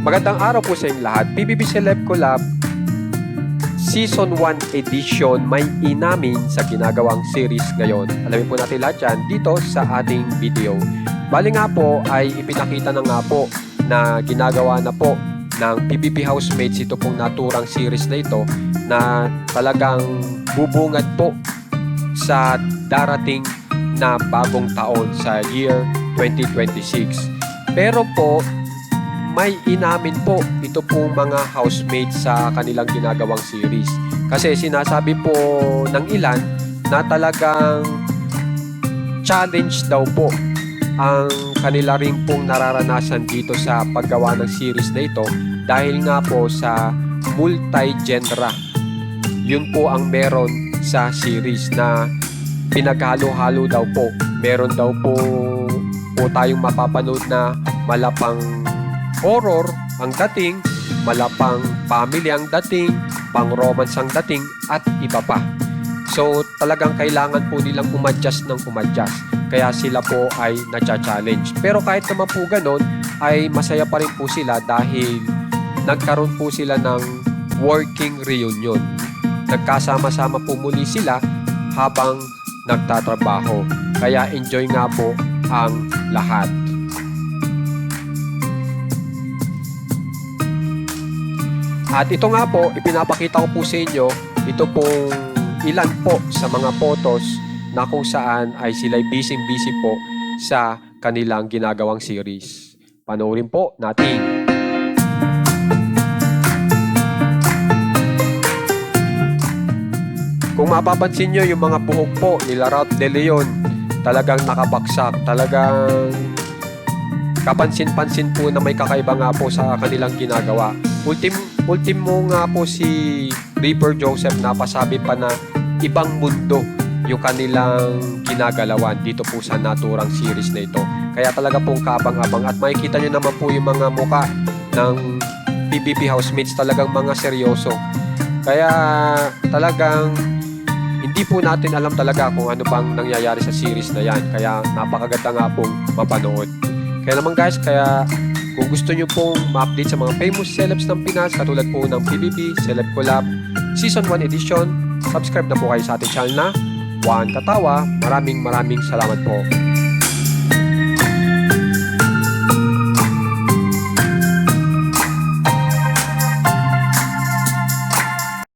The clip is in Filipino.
Magandang araw po sa inyong lahat. PBB Celeb Collab Season 1 Edition may inamin sa ginagawang series ngayon. Alamin po natin lahat yan dito sa ating video. Bali nga po ay ipinakita na nga po na ginagawa na po ng PBB Housemates ito pong naturang series na ito na talagang bubungad po sa darating na bagong taon sa year 2026. Pero po may inamin po ito pong mga housemates sa kanilang ginagawang series. Kasi sinasabi po ng ilan na talagang challenge daw po ang kanila rin pong nararanasan dito sa paggawa ng series na ito dahil nga po sa multi-genre. Yun po ang meron sa series na pinaghalo-halo daw po. Meron daw po tayong mapapanood na malapang horror ang dating, malapang family ang dating, pang-romance ang dating, at iba pa. So, talagang kailangan po nilang umadjust ng umadjust. Kaya sila po ay na-challenge. Pero kahit naman po ganon, ay masaya pa rin po sila dahil nagkaroon po sila ng working reunion. Nagkasama-sama po muli sila habang nagtatrabaho. Kaya enjoy nga po ang lahat. At ito nga po, ipinapakita ko po sa inyo, ito pong ilan po sa mga photos na kung saan ay sila'y busy-busy po sa kanilang ginagawang series. Panoorin po natin. Kung mapapansin nyo yung mga buhok po nila Ralph De Leon, talagang nakabaksak, talagang kapansin-pansin po na may kakaiba nga po sa kanilang ginagawa. Ultimo nga po si River Joseph napasabi pa na ibang mundo yung kanilang ginagalawan dito po sa naturang series na ito. Kaya talaga pong kabang-abang at makikita nyo naman po yung mga muka ng PBB housemates, talagang mga seryoso. Kaya talagang hindi po natin alam talaga kung ano bang nangyayari sa series na yan. Kaya napakaganda nga pong mapanood. Kaya naman guys, kung gusto nyo pong ma-update sa mga famous celebs ng Pinas, katulad po ng PBB Celeb Collab Season 1 Edition, subscribe na po kayo sa ating channel na Juan Katawa. Maraming salamat po.